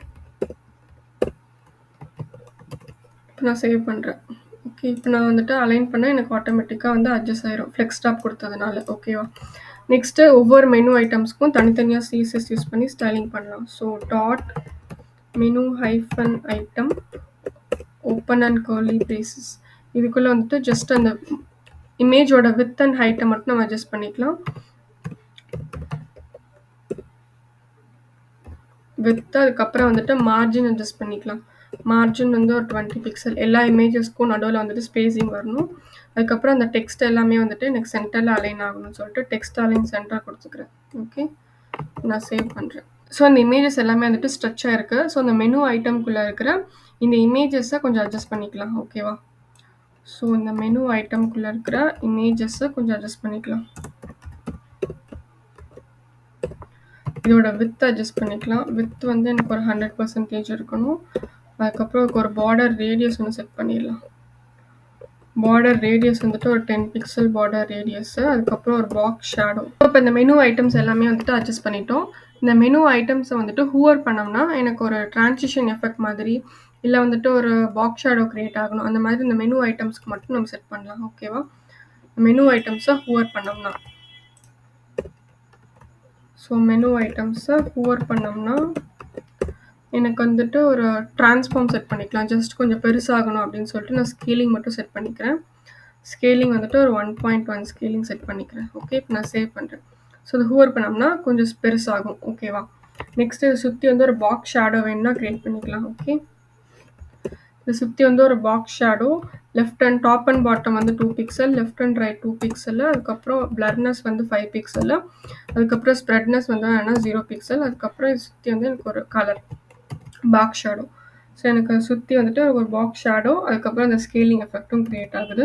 இப்போ நான் சேவ் பண்ணுறேன். ஓகே, இப்போ நான் வந்துட்டு அலைன் பண்ணால் எனக்கு ஆட்டோமேட்டிக்காக வந்து அட்ஜஸ்ட் ஆயிரும் ஃப்ளெக்ஸ் டாப் கொடுத்ததுனால. ஓகேவா. நெக்ஸ்ட்டு ஒவ்வொரு மெனு ஐட்டம்ஸ்க்கும் தனித்தனியா CSS யூஸ் பண்ணி ஸ்டைலிங் பண்ணலாம். So dot menu hyphen item open and curly braces இதுக்குள்ள வந்துட்டு ஜஸ்ட் அந்த இமேஜோட வித் அண்ட் ஹைட்டை மட்டும் நம்ம அட்ஜஸ்ட் பண்ணிக்கலாம். வித் அதுக்கப்புறம் வந்துட்டு மார்ஜின் அட்ஜஸ்ட் பண்ணிக்கலாம். மார்ஜின் வந்து ஒரு 20 பிக்சல். எல்லா இமேஜஸ்க்கும் நடுவில் வந்துட்டு ஸ்பேசிங் வரணும். அதுக்கப்புறம் அந்த டெக்ஸ்ட் எல்லாமே வந்துட்டு எனக்கு சென்டரில் அலைன் ஆகணும்னு சொல்லிட்டு டெக்ஸ்ட் அலைன் சென்டராக கொடுத்துக்கிறேன். ஓகே, நான் சேவ் பண்ணுறேன். ஸோ அந்த இமேஜஸ் எல்லாமே வந்துட்டு ஸ்ட்ரெச்சாக இருக்குது. ஸோ அந்த மெனு ஐட்டம்குள்ளே இருக்கிற இந்த இமேஜஸை கொஞ்சம் அட்ஜஸ்ட் பண்ணிக்கலாம். ஓகேவா? ஸோ இந்த மெனு ஐட்டம்குள்ளே இருக்கிற இமேஜஸை கொஞ்சம் அட்ஜஸ்ட் பண்ணிக்கலாம். இதோட வித் அட்ஜஸ்ட் பண்ணிக்கலாம். வித் வந்து எனக்கு ஒரு 100% இருக்கணும். அதுக்கப்புறம் ஒரு பார்டர் ரேடியஸ் ஒன்று செட் பண்ணிடலாம். பார்டர் ரேடியஸ் வந்துட்டு ஒரு 10 பிக்சல் பார்டர் ரேடியஸு. அதுக்கப்புறம் ஒரு பாக்ஸ் ஷேடோ. இப்போ இந்த மெனு ஐட்டம்ஸ் எல்லாமே வந்துட்டு அட்ஜஸ்ட் பண்ணிட்டோம். இந்த மெனு ஐட்டம்ஸை வந்துட்டு ஹூவர் பண்ணோம்னா எனக்கு ஒரு டிரான்சிஷன் எஃபெக்ட் மாதிரி இல்லை வந்துட்டு ஒரு பாக்ஸ் ஷேடோ க்ரியேட் ஆகணும். அந்த மாதிரி இந்த மெனு ஐட்டம்ஸ்க்கு மட்டும் நம்ம செட் பண்ணலாம். ஓகேவா? மெனு ஐட்டம்ஸை ஹூவர் பண்ணோம்னா மெனு ஐட்டம்ஸை ஹூவர் பண்ணோம்னா எனக்கு வந்துட்டு ஒரு ட்ரான்ஸ்ஃபார்ம் செட் பண்ணிக்கலாம். ஜஸ்ட் கொஞ்சம் பெருசாகணும் அப்படின்னு சொல்லிட்டு நான் ஸ்கேலிங் மட்டும் செட் பண்ணிக்கிறேன். ஸ்கேலிங் வந்துட்டு ஒரு 1.1 ஸ்கேலிங் செட் பண்ணிக்கிறேன். ஓகே, இப்போ நான் சேவ் பண்ணுறேன். ஸோ இது ஹூவர் பண்ணோம்னா கொஞ்சம் பெருசாகும். ஓகேவா? நெக்ஸ்ட் இதை சுற்றி வந்து ஒரு பாக்ஸ் ஷேடோ வேணும்னா க்ரியேட் பண்ணிக்கலாம். ஓகே, இதை சுற்றி வந்து ஒரு box shadow left and top and bottom வந்து 2 pixel, left and right 2 pixel, அதுக்கப்புறம் பிளர்னஸ் வந்து 5 பிக்சல், அதுக்கப்புறம் ஸ்ப்ரெட்னஸ் வந்து 0 பிக்சல், அதுக்கப்புறம் சுற்றி வந்து எனக்கு ஒரு கலர் பாக்ஸ் ஷேடோ. ஸோ எனக்கு சுற்றி வந்துட்டு ஒரு பாக்ஸ் ஷேடோ, அதுக்கப்புறம் அந்த ஸ்கேலிங் எஃபெக்ட்டும் க்ரியேட் ஆகுது.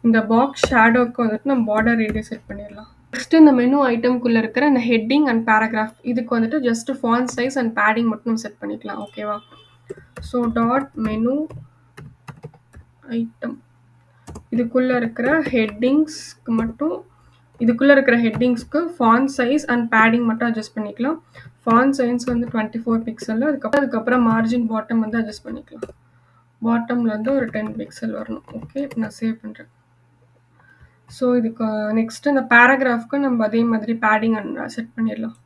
இந்த பாக்ஸ் ஷேடோவுக்கு வந்துட்டு நம்ம பார்டர் ரேடியஸ் செட் பண்ணிடலாம். நெக்ஸ்ட் இந்த மெனு ஐட்டம்குள்ளே இருக்கிற இந்த ஹெட்டிங் அண்ட் பேராகிராஃப் இதுக்கு வந்துட்டு just font size and padding மட்டும் நம்ம செட் பண்ணிக்கலாம். ஓகேவா? ஸோ டாட் மெனு ஐட்டம் இதுக்குள்ளே இருக்கிற ஹெட்டிங்ஸ்க்கு மட்டும் இதுக்குள்ளே இருக்கிற ஹெட்டிங்ஸ்க்கு ஃபாண்ட் சைஸ் அண்ட் பேடிங் மட்டும் அட்ஜஸ்ட் பண்ணிக்கலாம். ஃபாண்ட் சைஸ் வந்து 24 பிக்சல். அதுக்கப்புறம் மார்ஜின் பாட்டம் வந்து அட்ஜஸ்ட் பண்ணிக்கலாம். பாட்டமில் வந்து ஒரு 10 பிக்சல் வரணும். ஓகே, நான் சேவ் பண்ணுறேன். ஸோ இதுக்கு நெக்ஸ்ட் இந்த பேராகிராஃப்க்கு நம்ம அதே மாதிரி பேடிங் செட் பண்ணிடலாம்.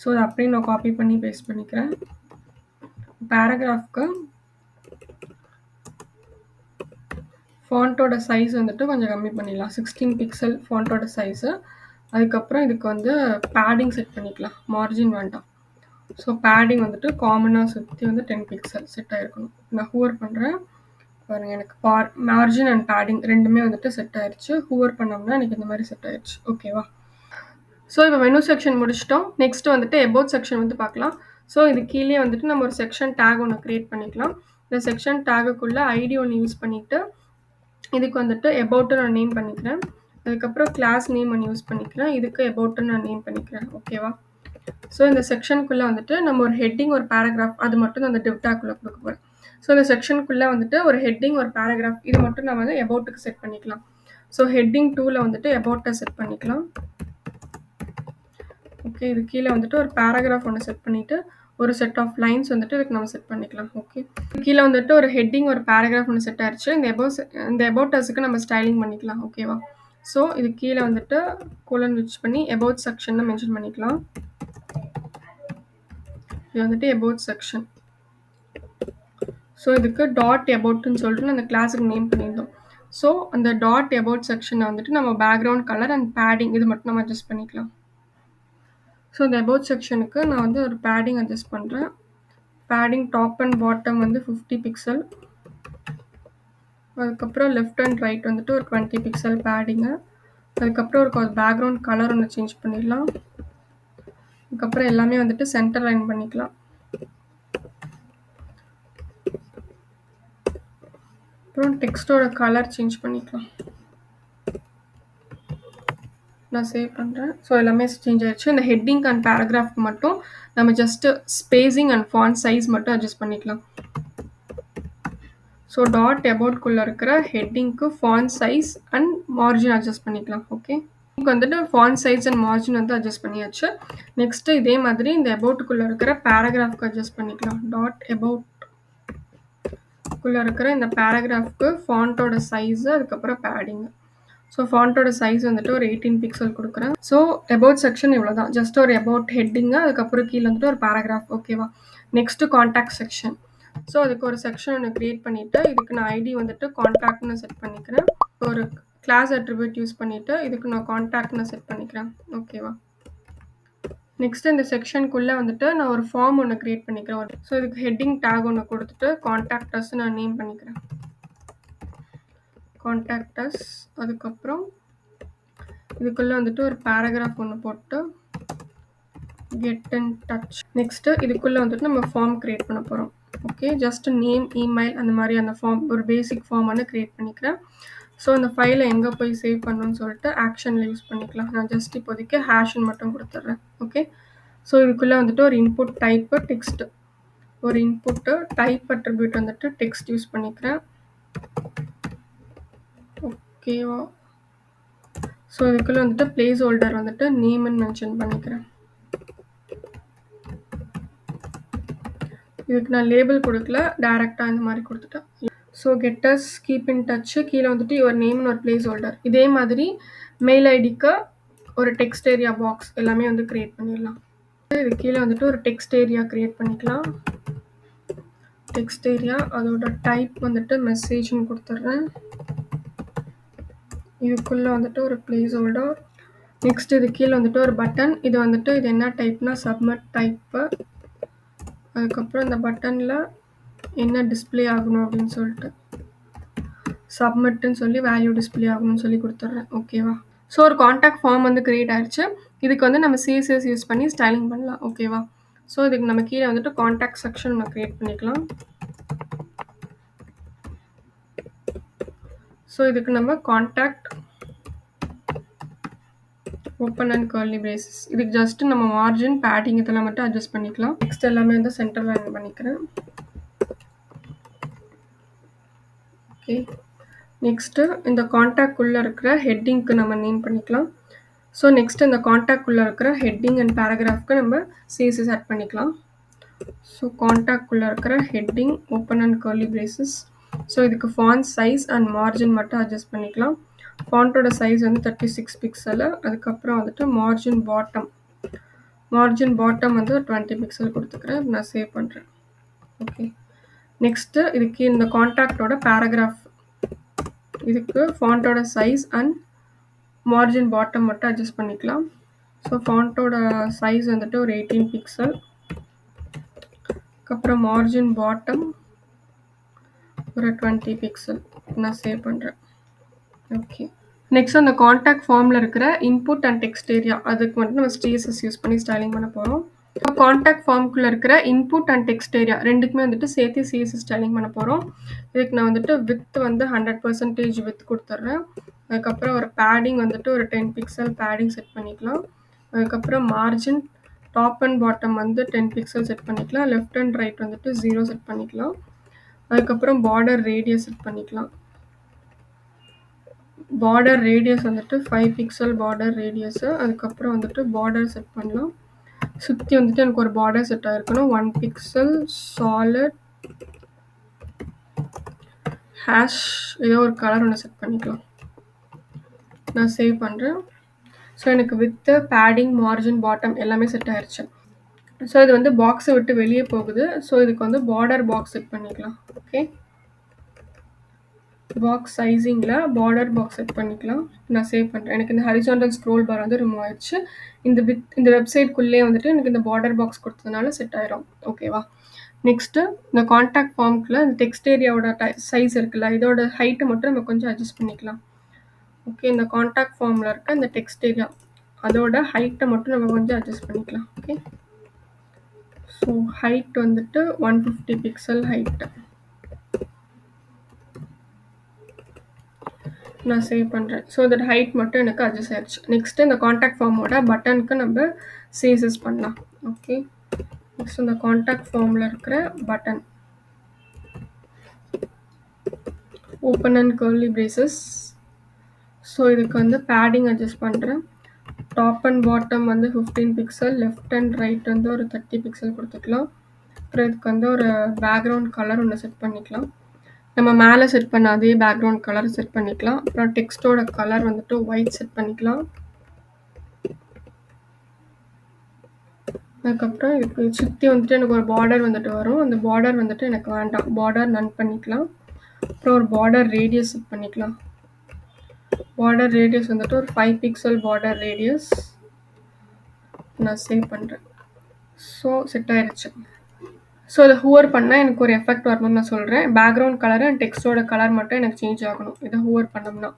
ஸோ அதை அப்படியே நான் காப்பி பண்ணி பேஸ்ட் பண்ணிக்கிறேன். பேராகிராஃப்க்கு ஃபாண்ட்டோட சைஸ் வந்துட்டு கொஞ்சம் கம்மி பண்ணிடலாம். 16 பிக்சல் ஃபாண்ட்டோட சைஸு. அதுக்கப்புறம் இதுக்கு வந்து பேடிங் செட் பண்ணிக்கலாம். மார்ஜின் வேண்டாம். ஸோ பேடிங் வந்துட்டு காமனாக சுற்றி வந்து 10 பிக்சல் செட் ஆகிருக்கணும். நான் ஹூவர் பண்ணுறேன் பாருங்கள். எனக்கு மார்ஜின் அண்ட் பேடிங் ரெண்டுமே வந்துட்டு செட் ஆயிடுச்சு. ஹூவர் பண்ணோம்னா எனக்கு இந்த மாதிரி செட் ஆயிடுச்சு. ஓகேவா? ஸோ இப்போ மெனு செக்ஷன் முடிச்சிட்டோம். நெக்ஸ்ட் வந்துட்டு எபோட் செக்ஷன் வந்து பார்க்கலாம். ஸோ இது கீழே வந்துட்டு நம்ம ஒரு செக்ஷன் டேக் ஒன்று க்ரியேட் பண்ணிக்கலாம். இந்த செக்ஷன் டேகுக்குள்ளே ஐடி ஒன்று யூஸ் பண்ணிவிட்டு இதுக்கு வந்துட்டு எபோட்டு நான் நேம் பண்ணிக்கிறேன். அதுக்கப்புறம் கிளாஸ் நேம் ஒன்று யூஸ் பண்ணிக்கிறேன். இதுக்கு எபோட்டு நான் நேம் பண்ணிக்கிறேன். ஓகேவா? ஸோ இந்த செக்ஷனுக்குள்ளே வந்துட்டு நம்ம ஒரு ஹெட்டிங் ஒரு பேராகிராஃப் அது மட்டும் அந்த டிவ் டேக்குள்ளே கொடுக்க போகிறேன். ஸோ இந்த செக்ஷனுக்குள்ளே வந்துட்டு ஒரு ஹெட்டிங் ஒரு பேராகிராஃப் இது மட்டும் நான் வந்து எபோட்டுக்கு செட் பண்ணிக்கலாம். ஸோ ஹெட்டிங் 2ல் வந்துட்டு எபோட்டை செட் பண்ணிக்கலாம். ஓகே, இது கீழே வந்துட்டு ஒரு பேராகிராஃப் ஒன்று செட் பண்ணிவிட்டு ஒரு செட் ஆஃப் லைன்ஸ் வந்துட்டு இதுக்கு நம்ம செட் பண்ணிக்கலாம். ஓகே, கீழே வந்துட்டு ஒரு ஹெட்டிங் ஒரு பேராகிராஃப் ஒன்று செட் ஆயிடுச்சு. இந்த எபோட்டஸுக்கு நம்ம ஸ்டைலிங் பண்ணிக்கலாம். ஓகேவா? ஸோ இது கீழே வந்துட்டு கோலன் யூஸ் பண்ணி எபோட் செக்ஷன் மென்ஷன் பண்ணிக்கலாம். இது வந்துட்டு எபோட் செக்ஷன். ஸோ இதுக்கு டாட் எபோட்னு சொல்லிட்டு அந்த கிளாஸுக்கு நேம் பண்ணியிருந்தோம். ஸோ அந்த டாட் எபோட் செக்ஷனை வந்துட்டு நம்ம பேக்ரவுண்ட் கலர் அண்ட் பேடிங் இது மட்டும் நம்ம அட்ஜஸ்ட் பண்ணிக்கலாம். ஸோ இந்த எபோட் செக்ஷனுக்கு நான் வந்து ஒரு பேடிங் அட்ஜஸ்ட் பண்ணுறேன். பேடிங் டாப் அண்ட் பாட்டம் வந்து 50 பிக்சல். அதுக்கப்புறம் லெஃப்ட் அண்ட் ரைட் வந்துட்டு ஒரு 20 பிக்சல் பேடிங்கு. அதுக்கப்புறம் ஒரு பேக்ரவுண்ட் கலர் ஒன்று சேஞ்ச் பண்ணிடலாம். அதுக்கப்புறம் எல்லாமே வந்துட்டு சென்டர் லைன் பண்ணிக்கலாம். அப்புறம் டெக்ஸ்ட்டோட கலர் சேஞ்ச் பண்ணிக்கலாம். நான் சேவ் பண்ணுறேன். ஸோ எல்லாமே சேஞ்ச் ஆயிடுச்சு. இந்த ஹெட்டிங் அண்ட் பேராகிராஃப்க்கு மட்டும் நம்ம just spacing and font size மட்டும் அட்ஜஸ்ட் பண்ணிக்கலாம். ஸோ டாட் எபோட்குள்ளே இருக்கிற ஹெட்டிங்க்கு font size and margin adjust பண்ணிக்கலாம். ஓகே, இதுக்கு வந்துட்டு ஃபாண்ட் சைஸ் அண்ட் மார்ஜின் வந்து அட்ஜஸ்ட் பண்ணியாச்சு. நெக்ஸ்ட்டு இதே மாதிரி இந்த எபோட்டுக்குள்ளே இருக்கிற பேராகிராஃப்க்கு அட்ஜஸ்ட் பண்ணிக்கலாம். டாட் எபோட்குள்ளே இருக்கிற இந்த பேராகிராஃப்க்கு ஃபாண்ட்டோட சைஸு அதுக்கப்புறம் பேடிங்கு. ஸோ ஃபாண்ட்டோட சைஸ் வந்துட்டு ஒரு 18 பிக்சல் குடுக்குறேன். ஸோ அபவுட் செக்ஷன் இவ்வளோதான். ஜஸ்ட் ஒரு அபவுட் ஹெட்டிங்கு, அதுக்கப்புறம் கீழ வந்துட்டு ஒரு பேராகிராஃப். ஓகேவா? Next contact section. ஸோ அதுக்கு ஒரு செக்ஷன் ஒண்ணு கிரியேட் பண்ணிட்டு, இதுக்கு நான் ஐடி வந்துட்டு கான்டாக்ட்ன்னு செட் பண்ணிக்கிறேன். ஒரு கிளாஸ் அட்ரிபியூட் யூஸ் பண்ணிட்டு, இதுக்கு நான் கான்டாக்ட்ன்னு செட் பண்ணிக்கிறேன். ஓகேவா? நெக்ஸ்ட் இந்த செக்ஷனுக்குள்ள வந்துட்டு நான் ஒரு ஃபார்ம் ஒண்ணு கிரியேட் பண்ணிக்கிறேன். ஸோ இதுக்கு ஹெட்டிங் டேக் ஒண்ணு குடுத்துட்டு, கான்டாக்ட் அஸ் நான் நேம் பண்ணிக்கிறேன். Contact as. அதுக்கப்புறம் இதுக்குள்ள வந்துட்டு ஒரு பேராகிராஃப் ஒண்ணு போட்டு கெட் இன் டச். நெக்ஸ்ட் இதுக்குள்ள வந்துட்டு நம்ம ஃபார்ம் கிரியேட் பண்ண போறோம். ஓகே, ஜஸ்ட் நேம், இமெயில் அந்த மாதிரி அந்த ஃபார்ம் ஒரு பேசிக் ஃபார்ம் வந்து கிரியேட் பண்ணிக்கிறேன். ஸோ அந்த ஃபைலை எங்கே போய் சேவ் பண்ணணும்னு சொல்லிட்டு ஆக்ஷனில் யூஸ் பண்ணிக்கலாம். நான் ஜஸ்ட் இப்போதைக்கு ஹேஷ்ன்னு மட்டும் கொடுத்துட்றேன். ஓகே, ஸோ இதுக்குள்ளே வந்துட்டு ஒரு இன்புட் டைப்பு டெக்ஸ்ட், ஒரு இன்புட்டு டைப் அட்ரிபியூட் வந்துட்டு டெக்ஸ்ட் யூஸ் பண்ணிக்கிறேன். ஓகேவா? ஸோ இதுக்குள்ளே வந்துட்டு பிளேஸ் ஹோல்டர் வந்துட்டு நேம்னு மென்ஷன் பண்ணிக்கிறேன். இதுக்கு நான் லேபிள் கொடுக்கல, டைரெக்டாக இந்த மாதிரி கொடுத்துட்டேன். So gets keep in touch கீழே வந்துட்டு யுவர் நேம்னு ஒரு பிளேஸ் ஹோல்டர். இதே மாதிரி மெயில் ஐடிக்கு ஒரு டெக்ஸ்ட் ஏரியா பாக்ஸ் எல்லாமே வந்து கிரியேட் பண்ணிடலாம். இது கீழே வந்துட்டு ஒரு டெக்ஸ்ட் ஏரியா கிரியேட் பண்ணிக்கலாம். டெக்ஸ்ட் ஏரியா அதோட டைப் வந்துட்டு மெசேஜ்னு கொடுத்துட்றேன். இதுக்குள்ளே வந்துட்டு ஒரு பிளேஸ் ஹோல்டர். நெக்ஸ்ட் இது கீழே வந்துட்டு ஒரு பட்டன். இது வந்துட்டு இது என்ன டைப்னா சப்மிட் டைப்பு. அதுக்கப்புறம் இந்த பட்டனில் என்ன டிஸ்பிளே ஆகணும் அப்படின்னு சொல்லிட்டு சப்மிட்னு சொல்லி வேல்யூ டிஸ்பிளே ஆகணும்னு சொல்லி கொடுத்துட்றேன். ஓகேவா? ஸோ ஒரு கான்டாக்ட் ஃபார்ம் வந்து கிரியேட் ஆயிடுச்சு. இதுக்கு வந்து நம்ம CSS யூஸ் பண்ணி ஸ்டைலிங் பண்ணலாம். ஓகேவா? ஸோ இதுக்கு நம்ம கீழே வந்துட்டு கான்டாக்ட் செக்ஷன் நம்ம கிரியேட் பண்ணிக்கலாம். ஸோ இதுக்கு நம்ம contact open and curly braces. இதுக்கு ஜஸ்ட் நம்ம மார்ஜின் பேட்டிங் இதெல்லாம் மட்டும் அட்ஜஸ்ட் பண்ணிக்கலாம். நெக்ஸ்ட் எல்லாமே வந்து சென்டர் லைன் பண்ணிக்கிறேன். ஓகே, நெக்ஸ்ட்டு இந்த கான்டாக்ட்குள்ளே இருக்கிற ஹெட்டிங்க்கு நம்ம நேம் பண்ணிக்கலாம். ஸோ நெக்ஸ்ட் இந்த கான்டாக்ட்குள்ளே இருக்கிற ஹெட்டிங் அண்ட் பேராகிராஃப்க்கு நம்ம CSS ஆட் பண்ணிக்கலாம். ஸோ கான்டாக்ட்குள்ளே இருக்கிற heading open and curly braces. So இதுக்கு ஃபாண்ட் சைஸ் அண்ட் மார்ஜின் மட்டும் அட்ஜஸ்ட் பண்ணிக்கலாம். ஃபாண்ட்டோட சைஸ் வந்து 36 பிக்சலு. அதுக்கப்புறம் வந்துட்டு மார்ஜின் பாட்டம் வந்து 20 பிக்சல் கொடுத்துக்கிறேன். நான் சேவ் பண்ணுறேன். ஓகே, நெக்ஸ்ட்டு இதுக்கு இந்த கான்டாக்டோட பேராகிராஃப், இதுக்கு ஃபாண்ட்டோட சைஸ் அண்ட் மார்ஜின் பாட்டம் மட்டும் அட்ஜஸ்ட் பண்ணிக்கலாம். ஸோ ஃபாண்ட்டோட சைஸ் வந்துட்டு ஒரு 18 பிக்சல். அதுக்கப்புறம் மார்ஜின் பாட்டம் ஒரு 20 பிக்சல். நான் சேவ் பண்ணுறேன். ஓகே, நெக்ஸ்ட் அந்த கான்டாக்ட் ஃபார்மில் இருக்கிற இன்புட் அண்ட் டெக்ஸ்ட் ஏரியா அதுக்கு மட்டும் நம்ம CSS யூஸ் பண்ணி ஸ்டைலிங் பண்ண போகிறோம். இப்போ கான்டாக்ட் ஃபார்முக்குள்ளே இருக்கிற இன்புட் அண்ட் டெக்ஸ்ட் ஏரியா ரெண்டுக்குமே வந்துட்டு சேர்த்து CSS ஸ்டைலிங் பண்ண போகிறோம். இதுக்கு நான் வந்துட்டு வித் வந்து 100% வித் கொடுத்துட்றேன். அதுக்கப்புறம் ஒரு பேடிங் வந்துட்டு ஒரு 10 பிக்சல் பேடிங் செட் பண்ணிக்கலாம். அதுக்கப்புறம் மார்ஜின் டாப் அண்ட் பாட்டம் வந்து 10 பிக்சல் செட் பண்ணிக்கலாம். லெஃப்ட் அண்ட் ரைட் வந்துட்டு 0 செட் பண்ணிக்கலாம். அதுக்கப்புறம் பார்டர் ரேடியஸ் செட் பண்ணிக்கலாம். பார்டர் ரேடியஸ் வந்துட்டு 5 பிக்சல் பார்டர் ரேடியஸு. அதுக்கப்புறம் வந்துட்டு பார்டர் செட் பண்ணலாம். சுற்றி வந்துட்டு எனக்கு ஒரு பார்டர் செட் ஆகிருக்கணும். 1 பிக்சல் சாலிட் ஹேஷ் ஏதோ ஒரு கலர் ஒன்று செட் பண்ணிக்கலாம். நான் சேவ் பண்ணுறேன். ஸோ எனக்கு வித்து பேடிங் மார்ஜின் பாட்டம் எல்லாமே செட் ஆயிடுச்சு. ஸோ இது வந்து பாக்ஸை விட்டு வெளியே போகுது. ஸோ இதுக்கு வந்து பார்டர் பாக்ஸ் செட் பண்ணிக்கலாம். ஓகே, பாக்ஸ் சைஸிங்கில் பார்டர் பாக்ஸ் செட் பண்ணிக்கலாம். நான் சேவ் பண்ணுறேன். எனக்கு இந்த ஹரிசாண்டல் ஸ்க்ரோல் பார் வந்து ரிமூவ் ஆயிடுச்சு. இந்த வெப்சைட்குள்ளே வந்துட்டு எனக்கு இந்த பார்டர் பாக்ஸ் கொடுத்ததுனால செட் ஆயிரும். ஓகேவா? நெக்ஸ்ட்டு இந்த கான்டாக்ட் ஃபார்முக்குள்ள இந்த டெக்ஸ்ட் ஏரியாவோட சைஸ் இருக்குல்ல, இதோட ஹைட்டை மட்டும் நம்ம கொஞ்சம் அட்ஜஸ்ட் பண்ணிக்கலாம். ஓகே, இந்த கான்டாக்ட் ஃபார்மில் இருக்க இந்த டெக்ஸ்ட் ஏரியா அதோட ஹைட்டை மட்டும் நம்ம கொஞ்சம் அட்ஜஸ்ட் பண்ணிக்கலாம். ஓகே, ஸோ ஹைட் வந்துட்டு 150 பிக்சல் ஹைட்டு. நான் சேவ் பண்ணுறேன். ஸோ இதோட ஹைட் மட்டும் எனக்கு அட்ஜஸ்ட் ஆயிடுச்சு. நெக்ஸ்ட்டு இந்த கான்டாக்ட் ஃபார்மோட பட்டனுக்கு நம்ம CSS பண்ணலாம். ஓகே, நெக்ஸ்ட் இந்த கான்டாக்ட் ஃபார்மில் இருக்கிற button open and curly braces. So இதுக்கு வந்து பேடிங் அட்ஜஸ்ட் பண்ணுறேன். டாப் அண்ட் பாட்டம் வந்து 15 பிக்சல், லெஃப்ட் அண்ட் ரைட் வந்து ஒரு 30 பிக்சல் கொடுத்துக்கலாம். அப்புறம் இதுக்கு வந்து ஒரு பேக்ரவுண்ட் கலர் ஒன்று செட் பண்ணிக்கலாம். நம்ம மேல செட் பண்ண அதே பேக்ரவுண்ட் கலர் செட் பண்ணிக்கலாம். அப்புறம் டெக்ஸ்ட்டோட கலர் வந்துட்டு ஒயிட் செட் பண்ணிக்கலாம். அதுக்கப்புறம் இதுக்கு சுத்தி வந்துட்டு எனக்கு ஒரு பார்டர் வந்துட்டு வரும். அந்த பார்டர் வந்துட்டு எனக்கு வேண்டாம். பார்டர் நன் பண்ணிக்கலாம். அப்புறம் ஒரு பார்டர் ரேடியஸ் செட் பண்ணிக்கலாம். பார்டர் ரேடியஸ் வந்துட்டு ஒரு 5 பிக்சல் பார்டர் ரேடியஸ். நான் சேவ் பண்றேன். ஸோ செட் ஆயிருச்சு. ஸோ இதை ஹூவர் பண்ணால் எனக்கு ஒரு எஃபெக்ட் வரணும்னு நான் சொல்கிறேன். பேக்ரவுண்ட் கலர் அண்ட் டெக்ஸ்ட்டோட கலர் மட்டும் எனக்கு சேஞ்ச் ஆகணும் இதை ஹூவர் பண்ணோம்னா.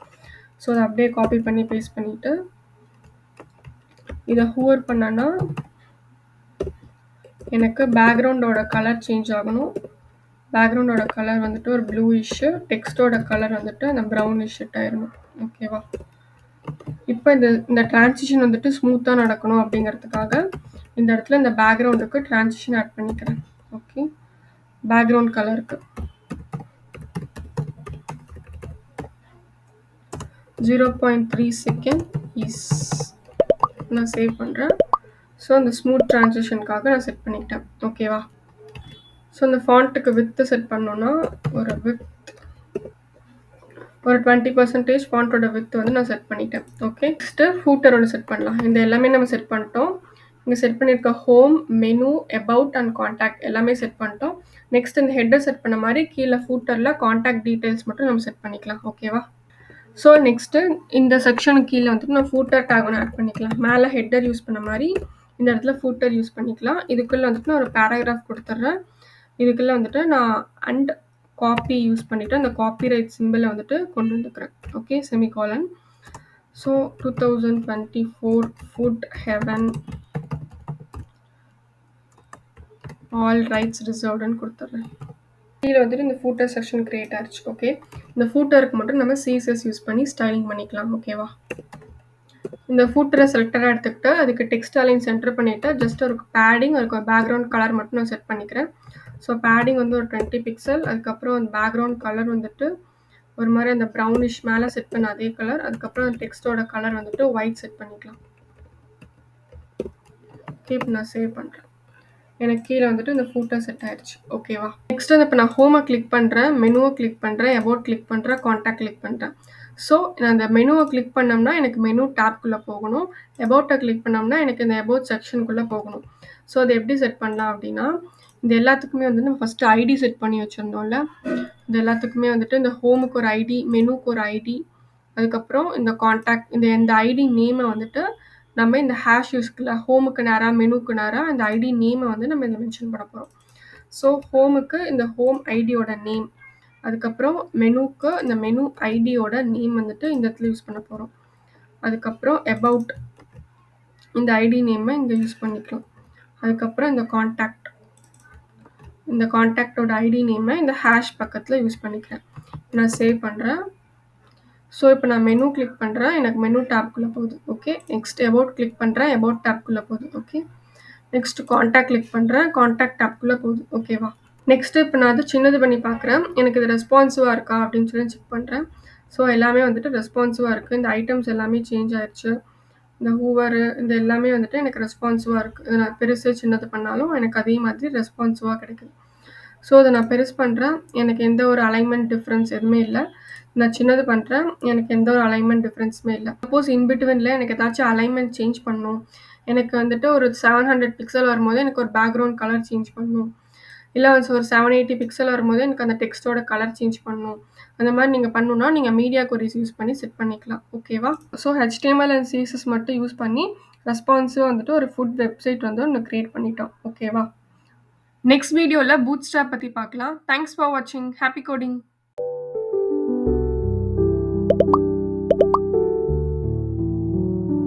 ஸோ அதை அப்படியே காப்பி பண்ணி பேஸ்ட் பண்ணிவிட்டு இதை ஹூவர் பண்ணனா எனக்கு பேக்ரவுண்டோட கலர் சேஞ்ச் ஆகணும். பேக்ரவுண்டோட கலர் வந்துட்டு ஒரு ப்ளூயிஷ், டெக்ஸ்ட்டோட கலர் வந்துட்டு அந்த ப்ரௌனிஷ் செட் ஆயிடணும். ஓகேவா? இப்போ இந்த டிரான்சிஷன் வந்துட்டு ஸ்மூத்தாக நடக்கணும் அப்படிங்கிறதுக்காக இந்த இடத்துல இந்த பேக்ரவுண்டுக்கு டிரான்சிஷன் ஆட் பண்ணிக்கிறேன். ஓகே, பேக்ரவுண்ட் கலருக்கு 0.3 செகண்ட் இஸ் நான் சேவ் பண்ணுறேன். ஸோ அந்த ஸ்மூத் டிரான்சிஷனுக்காக நான் செட் பண்ணிக்கிட்டேன். ஓகேவா? ஸோ இந்த ஃபாண்ட்டுக்கு வித்து செட் பண்ணோன்னா ஒரு 20% ஃபாண்ட்டோட வித் வந்து நான் செட் பண்ணிட்டேன். ஓகே, நெக்ஸ்ட்டு ஃபூட்டரோட செட் பண்ணலாம். இந்த எல்லாமே நம்ம செட் பண்ணிட்டோம். இங்கே செட் பண்ணியிருக்க home, menu, about and contact எல்லாமே செட் பண்ணிட்டோம். நெக்ஸ்ட் இந்த ஹெட்டர் செட் பண்ண மாதிரி கீழே ஃபூட்டரில் காண்டாக்ட் டீட்டெயில்ஸ் மட்டும் நம்ம செட் பண்ணிக்கலாம். ஓகேவா? ஸோ நெக்ஸ்ட்டு இந்த செக்ஷனுக்கு கீழே வந்துட்டு நான் ஃபூட்டர் டேக் ஒன்று ஆட் பண்ணிக்கலாம். மேலே ஹெட்டர் யூஸ் பண்ண மாதிரி இந்த இடத்துல ஃபூட்டர் யூஸ் பண்ணிக்கலாம். இதுக்குள்ளே வந்துட்டு நான் ஒரு பேராகிராஃப் கொடுத்துட்றேன். இதுக்குள்ளே வந்துட்டு நான் அண்ட் காப்பி யூஸ் பண்ணிவிட்டு அந்த காப்பிரைட் சிம்பிளை வந்துட்டு கொண்டு வந்துக்கிறேன். Okay, semicolon. So 2024 food heaven all rights ரிசர்வ்டுன்னு கொடுத்துட்றேன். கீழே வந்துட்டு இந்த ஃபூட்டர் செக்ஷன் கிரியேட் ஆயிடுச்சு. ஓகே, இந்த ஃபூட்டருக்கு மட்டும் நம்ம சிஎஸ்எஸ் யூஸ் பண்ணி ஸ்டைலிங் பண்ணிக்கலாம். ஓகேவா? இந்த ஃபூட்டரை செலக்டராக எடுத்துக்கிட்டு அதுக்கு டெக்ஸ்ட் அலைன் சென்டர் பண்ணிவிட்டு ஜஸ்ட் ஒரு பேடிங், அதுக்கு ஒரு பேக்ரவுண்ட் கலர் மட்டும் நான் செட் பண்ணிக்கிறேன். ஸோ பேடிங் வந்து ஒரு 20 பிக்சல். அதுக்கப்புறம் அந்த பேக்ரவுண்ட் கலர் வந்துட்டு ஒரு மாதிரி அந்த ப்ரௌனிஷ் மேலே செட் பண்ண அதே கலர். அதுக்கப்புறம் அந்த டெக்ஸ்ட்டோட கலர் வந்துட்டு ஒயிட் செட் பண்ணிக்கலாம். ஓகே, இப்போ நான் சேவ் பண்ணுறேன். எனக்கு கீழே வந்துட்டு இந்த ஃபூட்டர் செட் ஆயிடுச்சு. ஓகேவா? நெக்ஸ்ட் வந்து இப்போ நான் ஹோமை கிளிக் பண்ணுறேன், மெனுவை கிளிக் பண்ணுறேன், அபவுட் கிளிக் பண்ணுறேன், காண்டாக்ட் கிளிக் பண்ணுறேன். ஸோ நான் அந்த மெனுவை கிளிக் பண்ணோம்னா எனக்கு மெனு டேப்குள்ளே போகணும். அபவுட்டை கிளிக் பண்ணோம்னா எனக்கு இந்த அபவுட் செக்ஷனுக்குள்ளே போகணும். ஸோ அதை எப்படி செட் பண்ணலாம் அப்படின்னா, இந்த எல்லாத்துக்குமே வந்து நம்ம ஃபஸ்ட்டு ஐடி செட் பண்ணி வச்சுருந்தோம்ல, இந்த எல்லாத்துக்குமே வந்துட்டு இந்த ஹோமுக்கு ஒரு ஐடி, மெனுக்கு ஒரு ஐடி, அதுக்கப்புறம் இந்த காண்டாக்ட், இந்த ஐடி நேமை வந்துட்டு நம்ம இந்த ஹேஷ் யூஸ்க்குள்ள ஹோமுக்கு நேராக மெனுக்கு நேராக இந்த ஐடி நேமை வந்து நம்ம இதில் மென்ஷன் பண்ண போகிறோம். ஸோ ஹோமுக்கு இந்த ஹோம் ஐடியோட நேம், அதுக்கப்புறம் மெனுக்கு இந்த மெனு ஐடியோட நேம் வந்துட்டு இந்த இடத்துல யூஸ் பண்ண போகிறோம். அதுக்கப்புறம் அபவுட் இந்த ஐடி நேமை இங்கே யூஸ் பண்ணிக்கலாம். அதுக்கப்புறம் இந்த காண்டாக்டோட ஐடி நேமை இந்த ஹேஷ் பக்கத்தில் யூஸ் பண்ணிக்கிறேன். நான் சேவ் பண்ணுறேன். ஸோ இப்போ நான் மெனு கிளிக் பண்ணுறேன், எனக்கு மெனு டேப்குள்ளே போகுது. ஓகே, நெக்ஸ்ட் அபவுட் கிளிக் பண்ணுறேன், அபவுட் டேப்குள்ளே போகுது. ஓகே, நெக்ஸ்ட் காண்டாக்ட் கிளிக் பண்ணுறேன், காண்டாக்ட் டேப்குள்ளே போகுது. ஓகேவா? நெக்ஸ்ட்டு இப்போ நான் அது சின்னது பண்ணி பார்க்குறேன், எனக்கு இது ரெஸ்பான்சிவாக இருக்கா அப்படின்னு சொல்லி செக் பண்ணுறேன். ஸோ எல்லாமே வந்துட்டு ரெஸ்பான்சிவாக இருக்குது. இந்த ஐட்டம்ஸ் எல்லாமே சேஞ்ச் ஆயிடுச்சு. இந்த ஹூவரு இந்த எல்லாமே வந்துட்டு எனக்கு ரெஸ்பான்சிவாக இருக்குது. இதை நான் பெருசு சின்னது பண்ணாலும் எனக்கு அதே மாதிரி ரெஸ்பான்சிவாக கிடைக்குது. ஸோ அதை நான் பெருசு பண்ணுறேன், எனக்கு எந்த ஒரு அலைன்மெண்ட் டிஃப்ரென்ஸ் எதுவுமே இல்லை. நான் சின்னது பண்ணுறேன், எனக்கு எந்த ஒரு அலைன்மெண்ட் டிஃப்ரென்ஸுமே இல்லை. சப்போஸ் இன்பிட்வீனில் எனக்கு ஏதாச்சும் அலைன்மெண்ட் சேஞ்ச் பண்ணணும், எனக்கு வந்துட்டு ஒரு 700 பிக்சல் வரும்போது எனக்கு ஒரு பேக்ரவுண்ட் கலர் சேஞ்ச் பண்ணணும், இல்லை ஒரு 780 பிக்சல் வரும்போது எனக்கு அந்த டெக்ஸ்ட்டோட கலர் சேஞ்ச் பண்ணணும். அந்த மாதிரி நீங்கள் பண்ணணுன்னா நீங்கள் மீடியா கொரிஸ் யூஸ் பண்ணி செட் பண்ணிக்கலாம். ஓகேவா? ஸோ HTML அண்ட் CSS மட்டும் யூஸ் பண்ணி ரெஸ்பான்சிவாக வந்துட்டு ஒரு ஃபுட் வெப்சைட் வந்து ஒன்று க்ரியேட் பண்ணிட்டோம். ஓகேவா? நெக்ஸ்ட் வீடியோவில் பூட்ஸ்ட்ராப் பற்றி பார்க்கலாம். தேங்க்ஸ் ஃபார் வாட்சிங். Happy coding.